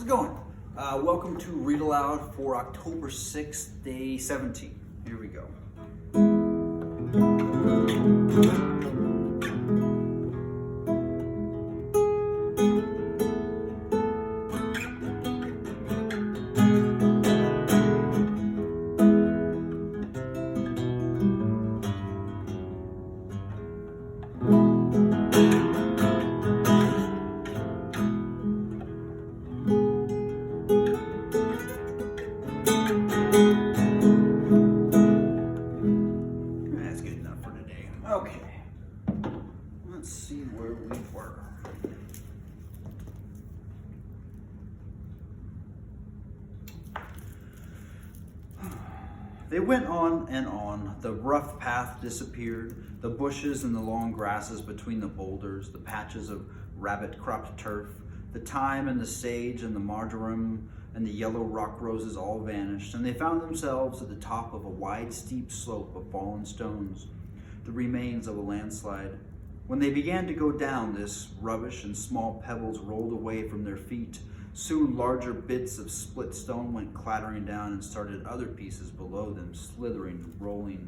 How's it going? Welcome to Read Aloud for October 6th, day 17. Here we go. That's good enough for today. Okay. Let's see where we were. They went on and on. The rough path disappeared. The bushes and the long grasses between the boulders, the patches of rabbit-cropped turf, the thyme and the sage and the marjoram and the yellow rock roses all vanished, and they found themselves at the top of a wide, steep slope of fallen stones, the remains of a landslide. When they began to go down this, rubbish and small pebbles rolled away from their feet. Soon larger bits of split stone went clattering down and started other pieces below them, slithering and rolling.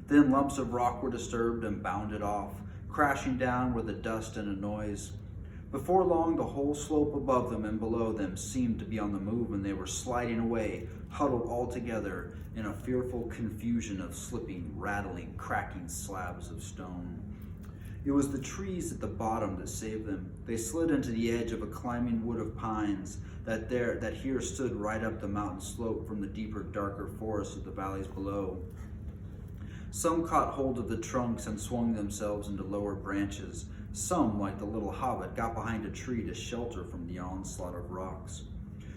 Then lumps of rock were disturbed and bounded off, crashing down with a dust and a noise. Before long, the whole slope above them and below them seemed to be on the move, and they were sliding away, huddled all together in a fearful confusion of slipping, rattling, cracking slabs of stone. It was the trees at the bottom that saved them. They slid into the edge of a climbing wood of pines that here stood right up the mountain slope from the deeper, darker forest of the valleys below. Some caught hold of the trunks and swung themselves into lower branches. Some, like the little Hobbit, got behind a tree to shelter from the onslaught of rocks.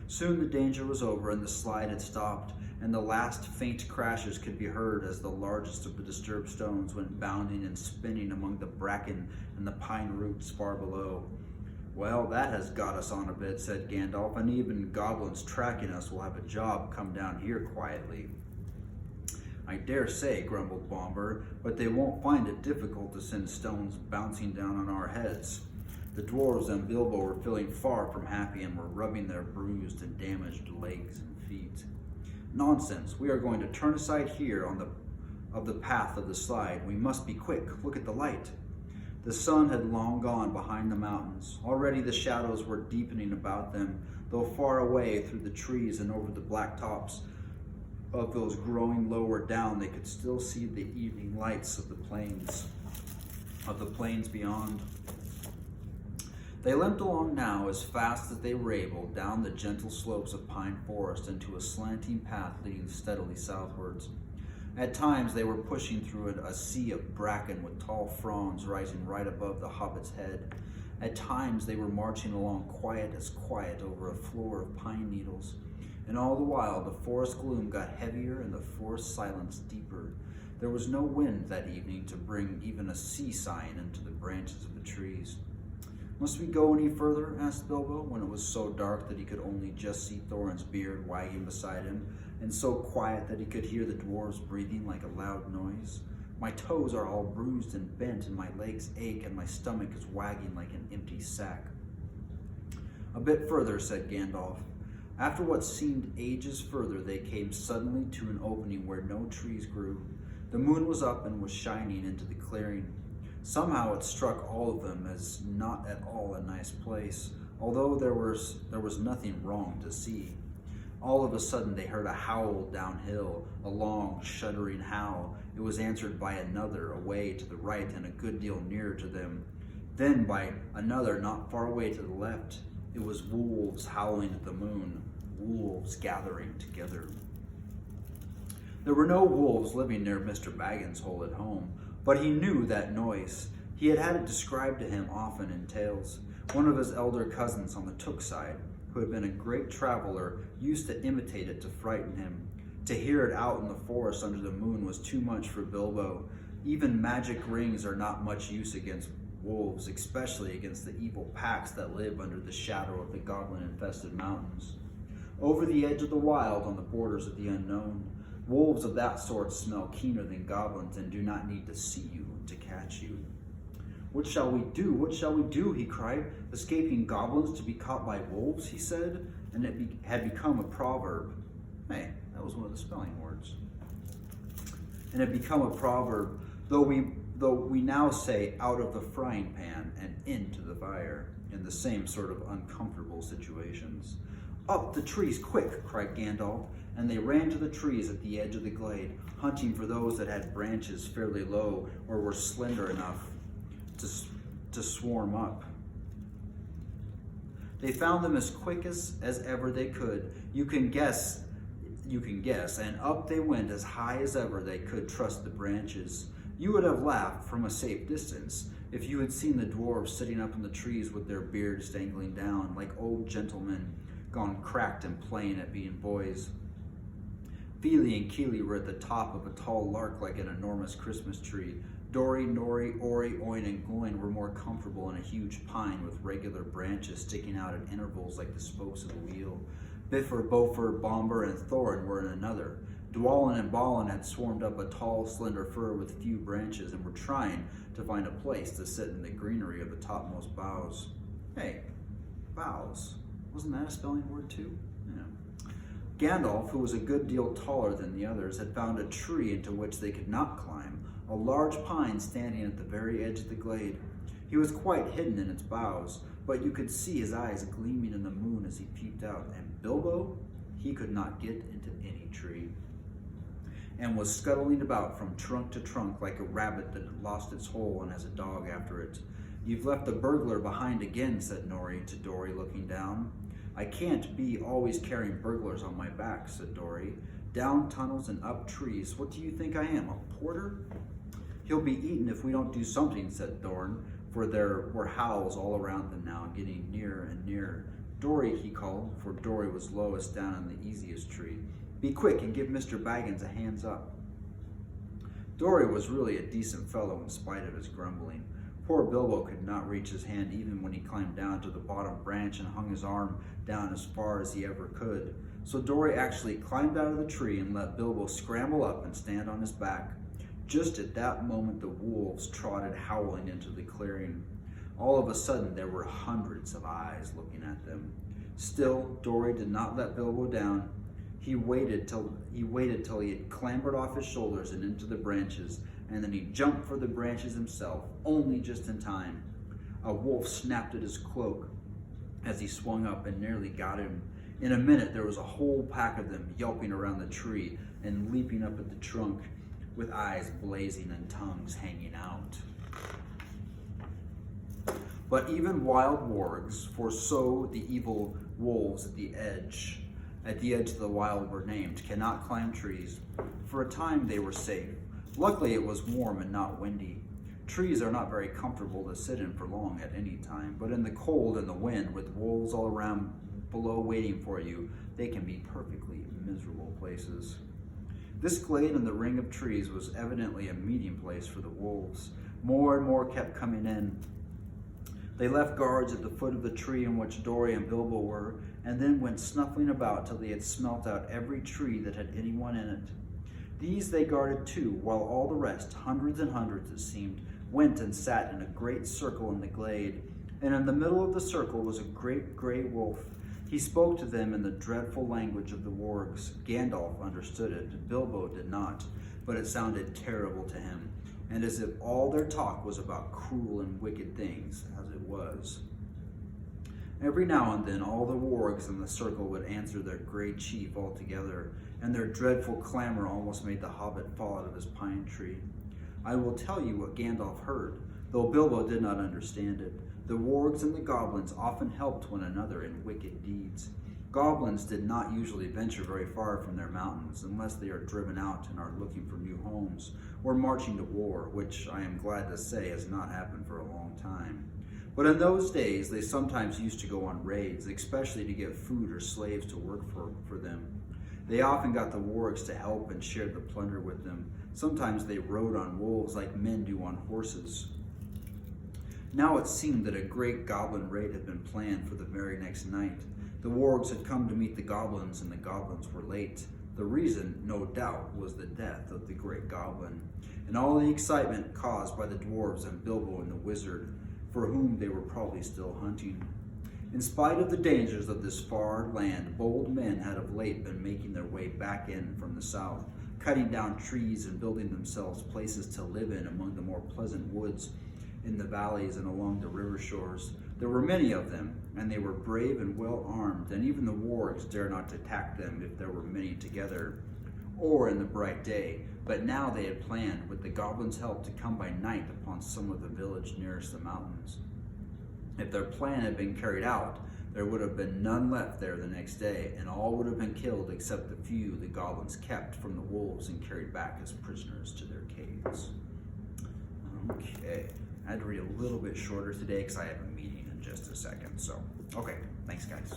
Soon the danger was over and the slide had stopped, and the last faint crashes could be heard as the largest of the disturbed stones went bounding and spinning among the bracken and the pine roots far below. "Well, that has got us on a bit," said Gandalf, "and even goblins tracking us will have a job come down here quietly." "I dare say," grumbled Bomber, "but they won't find it difficult to send stones bouncing down on our heads." The dwarves and Bilbo were feeling far from happy and were rubbing their bruised and damaged legs and feet. "Nonsense, we are going to turn aside here of the path of the slide. We must be quick. Look at the light." The sun had long gone behind the mountains. Already the shadows were deepening about them, though far away through the trees and over the black tops of those growing lower down, they could still see the evening lights of the plains beyond. They limped along now as fast as they were able, down the gentle slopes of pine forest into a slanting path leading steadily southwards. At times they were pushing through a sea of bracken with tall fronds rising right above the Hobbit's head. At times they were marching along quiet as quiet over a floor of pine needles. And all the while, the forest gloom got heavier and the forest silence deeper. There was no wind that evening to bring even a sea sign into the branches of the trees. "Must we go any further?" asked Bilbo, when it was so dark that he could only just see Thorin's beard wagging beside him, and so quiet that he could hear the dwarves breathing like a loud noise. "My toes are all bruised and bent, and my legs ache, and my stomach is wagging like an empty sack." "A bit further," said Gandalf. After what seemed ages further, they came suddenly to an opening where no trees grew. The moon was up and was shining into the clearing. Somehow it struck all of them as not at all a nice place, although there was nothing wrong to see. All of a sudden they heard a howl downhill, a long, shuddering howl. It was answered by another away to the right and a good deal nearer to them. Then by another not far away to the left. It was wolves howling at the moon, wolves gathering together. There were no wolves living near Mr. Baggins' hole at home, but he knew that noise. He had had it described to him often in tales. One of his elder cousins on the Took side, who had been a great traveler, used to imitate it to frighten him. To hear it out in the forest under the moon was too much for Bilbo. Even magic rings are not much use against wolves, especially against the evil packs that live under the shadow of the goblin-infested mountains. Over the edge of the wild, on the borders of the unknown, wolves of that sort smell keener than goblins and do not need to see you to catch you. What shall we do? What shall we do? He cried. Escaping goblins to be caught by wolves, he said, and it had become a proverb. Hey, that was one of the spelling words. And it had become a proverb, though we now say out of the frying pan and into the fire, in the same sort of uncomfortable situations. Up the trees, quick, cried Gandalf, and they ran to the trees at the edge of the glade, hunting for those that had branches fairly low or were slender enough to swarm up. They found them as quick as ever they could. You can guess, and up they went as high as ever they could trust the branches. You would have laughed from a safe distance if you had seen the dwarves sitting up in the trees with their beards dangling down like old gentlemen gone cracked and playing at being boys. Feely and Keely were at the top of a tall lark like an enormous Christmas tree. Dory, Nori, Ori, Oin, and Gloin were more comfortable in a huge pine with regular branches sticking out at intervals like the spokes of a wheel. Bifur, Bofer, Bomber, and Thorin were in another. Dwalin and Balin had swarmed up a tall, slender fir with few branches and were trying to find a place to sit in the greenery of the topmost boughs. Hey, boughs. Wasn't that a spelling word too? Yeah. Gandalf, who was a good deal taller than the others, had found a tree into which they could not climb, a large pine standing at the very edge of the glade. He was quite hidden in its boughs, but you could see his eyes gleaming in the moon as he peeped out, and Bilbo, he could not get into any tree, and was scuttling about from trunk to trunk like a rabbit that had lost its hole and has a dog after it. You've left the burglar behind again, said Nori to Dory, looking down. I can't be always carrying burglars on my back, said Dory. Down tunnels and up trees. What do you think I am, a porter? He'll be eaten if we don't do something, said Thorn, for there were howls all around them now, getting nearer and nearer. Dory, he called, for Dory was lowest down on the easiest tree. Be quick and give Mr. Baggins a hands up. Dory was really a decent fellow in spite of his grumbling. Poor Bilbo could not reach his hand even when he climbed down to the bottom branch and hung his arm down as far as he ever could. So Dory actually climbed out of the tree and let Bilbo scramble up and stand on his back. Just at that moment, the wolves trotted howling into the clearing. All of a sudden, there were hundreds of eyes looking at them. Still, Dory did not let Bilbo down. He waited till he had clambered off his shoulders and into the branches, and then he jumped for the branches himself, only just in time. A wolf snapped at his cloak as he swung up and nearly got him. In a minute, there was a whole pack of them yelping around the tree and leaping up at the trunk, with eyes blazing and tongues hanging out. But even wild wargs, for so the evil wolves at the edge of the wild were named, cannot climb trees. For a time they were safe. Luckily it was warm and not windy. Trees are not very comfortable to sit in for long at any time, but in the cold and the wind, with wolves all around below waiting for you, they can be perfectly miserable places. This glade in the ring of trees was evidently a meeting place for the wolves. More and more kept coming in. They left guards at the foot of the tree in which Dory and Bilbo were, and then went snuffling about till they had smelt out every tree that had anyone in it. These they guarded too, while all the rest, hundreds and hundreds it seemed, went and sat in a great circle in the glade. And in the middle of the circle was a great gray wolf. He spoke to them in the dreadful language of the wargs. Gandalf understood it, Bilbo did not, but it sounded terrible to him, and as if all their talk was about cruel and wicked things, as it was. Every now and then all the wargs in the circle would answer their great chief all together, and their dreadful clamor almost made the hobbit fall out of his pine tree. I will tell you what Gandalf heard, though Bilbo did not understand it. The wargs and the goblins often helped one another in wicked deeds. Goblins did not usually venture very far from their mountains unless they are driven out and are looking for new homes or marching to war, which I am glad to say has not happened for a long time. But in those days, they sometimes used to go on raids, especially to get food or slaves to work for them. They often got the wargs to help and shared the plunder with them. Sometimes they rode on wolves like men do on horses. Now it seemed that a great goblin raid had been planned for the very next night. The wargs had come to meet the goblins, and the goblins were late. The reason, no doubt, was the death of the great goblin, and all the excitement caused by the dwarves and Bilbo and the wizard, for whom they were probably still hunting. In spite of the dangers of this far land, bold men had of late been making their way back in from the south, cutting down trees and building themselves places to live in among the more pleasant woods in the valleys and along the river shores. There were many of them, and they were brave and well armed, and even the wargs dared not attack them if there were many together, or in the bright day. But now they had planned, with the goblins' help, to come by night upon some of the village nearest the mountains. If their plan had been carried out, there would have been none left there the next day, and all would have been killed except the few the goblins kept from the wolves and carried back as prisoners to their caves. Okay, I had to read a little bit shorter today because I have a meeting in just a second. So, okay, thanks guys.